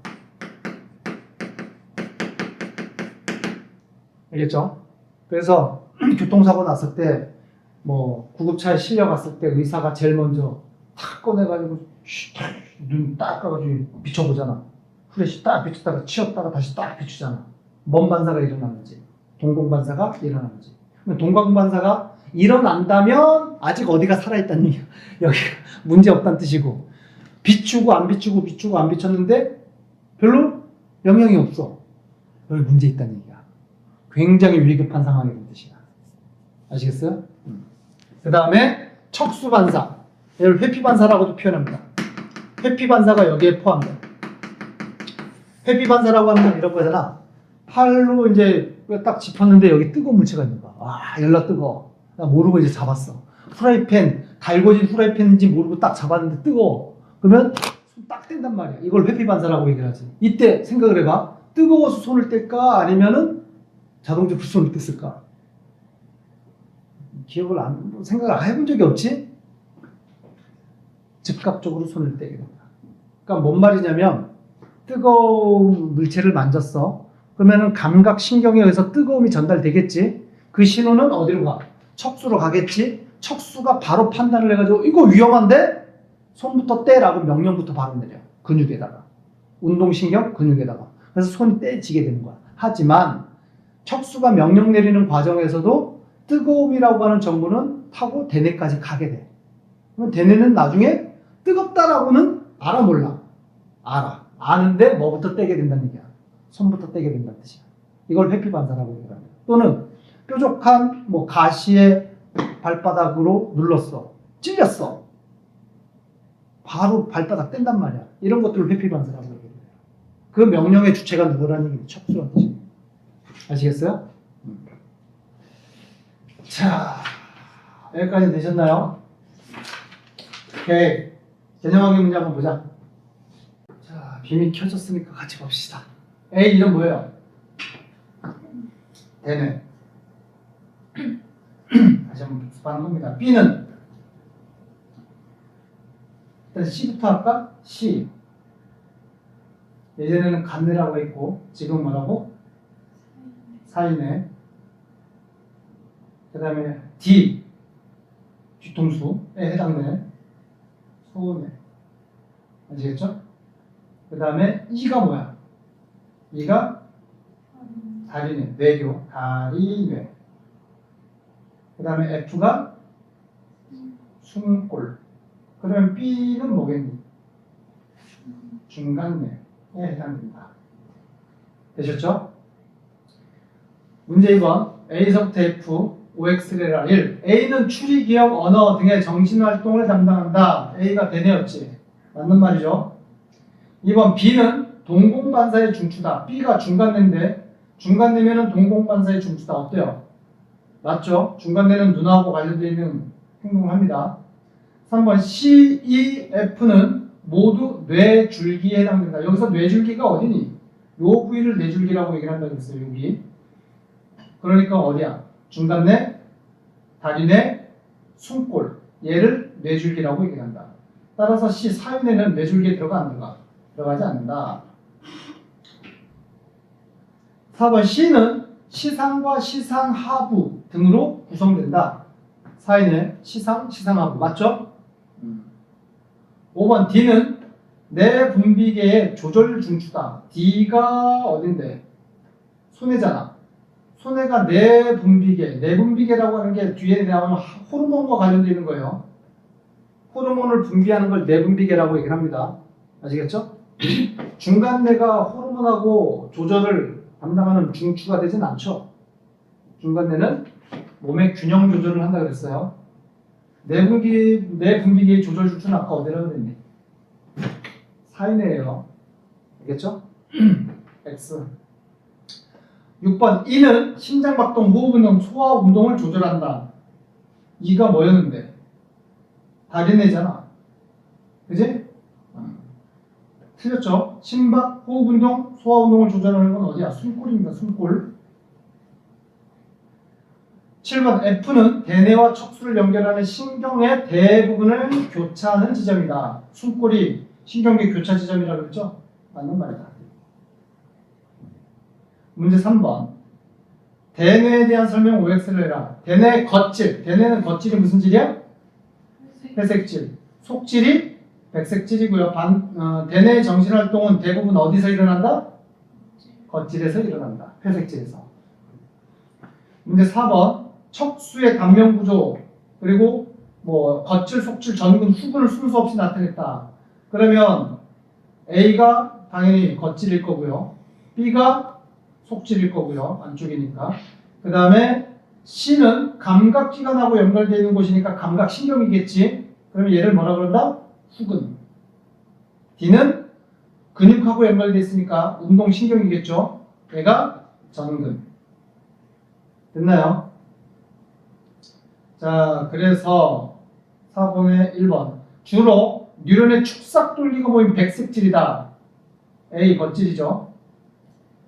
알겠죠? 그래서 교통사고 났을 때 뭐 구급차에 실려갔을 때 의사가 제일 먼저 탁 꺼내가지고 눈 딱 까가지고 비춰보잖아. 후레쉬 딱 비추다가 치웠다가 다시 딱 비추잖아. 뭔 반사가 일어나는지, 동공 반사가 일어나는지. 동공 반사가 일어난다면 아직 어디가 살아있다는 얘기야. 여기가 문제 없다는 뜻이고, 비추고 안 비추고 비추고 안 비췄는데 별로 영향이 없어. 여기 문제 있다는 얘기야. 굉장히 위급한 상황이 된 뜻이야. 아시겠어요? 그 다음에 척수반사. 얘를 회피반사라고도 표현합니다. 회피반사가 여기에 포함돼. 회피반사라고 하는 건 이런 거잖아. 팔로 이제 딱 짚었는데 여기 뜨거운 물체가 있는 거야. 와, 열나 뜨거워. 나 모르고 이제 잡았어. 후라이팬, 달궈진 후라이팬인지 모르고 딱 잡았는데 뜨거워. 그러면 손 딱 뗀단 말이야. 이걸 회피 반사라고 얘기를 하지. 이때 생각을 해봐. 뜨거워서 손을 뗄까 아니면은 자동적으로 손을 뗐을까? 기억을 생각을 안 해본 적이 없지? 즉각적으로 손을 떼게 된다. 그러니까 뭔 말이냐면 뜨거운 물체를 만졌어. 그러면은 감각 신경에 의해서 뜨거움이 전달되겠지. 그 신호는 어디로 가? 척수로 가겠지. 척수가 바로 판단을 해가지고 이거 위험한데? 손부터 떼라고 명령부터 바로 내려. 근육에다가. 운동신경 근육에다가. 그래서 손이 떼지게 되는 거야. 하지만 척수가 명령 내리는 과정에서도 뜨거움이라고 하는 정보는 타고 대뇌까지 가게 돼. 그러면 대뇌는 나중에 뜨겁다라고는 알아 몰라? 알아. 아는데 뭐부터 떼게 된다는 얘기야. 손부터 떼게 된다는 뜻이야. 이걸 회피 반사라고 얘기합니다. 또는 뾰족한 가시의 발바닥으로 눌렀어. 찔렸어. 바로 발바닥 뗀단 말이야. 이런 것들을 회피 반사라고 얘기해요. 그 명령의 주체가 누구라는 얘기는 척수라는 뜻이에요. 아시겠어요? 자, 여기까지 되셨나요? 오케이. 개념학의 문제 한번 보자. 자, 빔이 켜졌으니까 같이 봅시다. A 이름 뭐예요? 대뇌. 다시 한번 복습하는 겁니다. B는 일단 C부터 할까? C. 예전에는 간뇌라고 했고 지금 뭐라고? 사이뇌. 그 다음에 D. 뒤통수에 해당되는 소뇌. 아시겠죠? 그 다음에 E가 뭐야? E가 다리뇌, 뇌교, 다리뇌. 그 다음에 F가 숨골. 그러면 B는 뭐겠니? 중간뇌에 해당됩니다. 되셨죠? 문제 2번. A서부터 F, OX래라 1. A는 추리, 기억, 언어 등의 정신활동을 담당한다. A가 대뇌였지. 맞는 말이죠. 2번. B는 동공반사의 중추다. B가 중간뇌인데 중간뇌면은 동공반사의 중추다. 어때요? 맞죠? 중간뇌는 눈하고 관련되어 있는 행동을 합니다. 3번. C, E, F는 모두 뇌줄기에 해당된다. 여기서 뇌줄기가 어디니? 요 부위를 뇌줄기라고 얘기를 한다고 했어요. 여기. 그러니까 어디야? 중간뇌, 다리뇌, 숨골. 얘를 뇌줄기라고 얘기한다. 따라서 C, 사유뇌는 뇌줄기에 들어가 안 들어가? 들어가지 않는다. 4번. C는 시상과 시상하부 등으로 구성된다. 사이뇌, 시상, 시상하부. 맞죠? 5번. D는 내분비계의 조절 중추다. D가 어딘데? 소뇌잖아. 소뇌가 내분비계. 내분비계라고 하는 게 뒤에 나오는 호르몬과 관련되어 있는 거예요. 호르몬을 분비하는 걸 내분비계라고 얘기를 합니다. 아시겠죠? 중간뇌가 호르몬하고 조절을 담당하는 중추가 되진 않죠. 중간뇌는 몸의 균형 조절을 한다 그랬어요. 내분비계의 조절 중추는 아까 어디라고 그랬니? 사이뇌예요. 알겠죠? X. 6번. E는 심장박동, 호흡운동, 소화운동을 조절한다. E가 뭐였는데? 다리뇌잖아. 그지? 틀렸죠? 심박, 호흡운동, 소화운동을 조절하는 건 어디야? 숨골입니다. 숨골. 7번. F는 대뇌와 척수를 연결하는 신경의 대부분을 교차하는 지점이다. 숨골이 신경계 교차 지점이라고 했죠? 맞는 말이다. 문제 3번. 대뇌에 대한 설명 OX를 해라. 대뇌 겉질. 대뇌는 겉질이 무슨 질이야? 회색질. 속질이 백색질이고요. 대뇌의 정신활동은 대부분 어디서 일어난다? 겉질에서 일어난다. 회색질에서. 문제 4번. 척수의 단면구조 그리고 겉질, 속질, 전근, 후근을 순서 없이 나타냈다. 그러면 A가 당연히 겉질일 거고요. B가 속질일 거고요. 안쪽이니까. 그 다음에 C는 감각기관하고 연결되어 있는 곳이니까 감각신경이겠지. 그러면 얘를 뭐라 그런다? 후근. D는 근육하고 연결되어 있으니까 운동신경이겠죠. 얘가 전근. 됐나요? 자, 그래서 4번에 1번. 주로 뉴런의 축삭 돌기가 모인 백색질이다. A. 겉질이죠.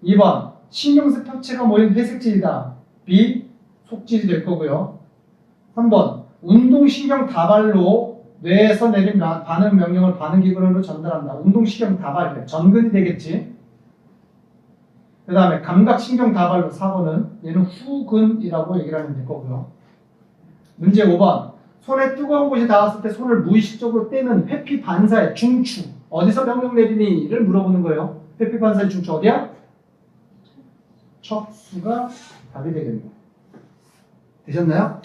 2번 신경색 표체가 모인 회색질이다. B. 속질이 될 거고요. 3번 운동신경 다발로 뇌에서 내린 반응 명령을 반응기관으로 전달한다. 운동신경 다발, 전근이 되겠지. 그 다음에 감각신경 다발로 4번은 얘는 후근이라고 얘기를 하면 될 거고요. 문제 5번 손에 뜨거운 곳이 닿았을 때 손을 무의식적으로 떼는 회피 반사의 중추 어디서 명령 내리니?를 물어보는 거예요. 회피 반사의 중추 어디야? 척수가 답이 되겠네요. 되셨나요?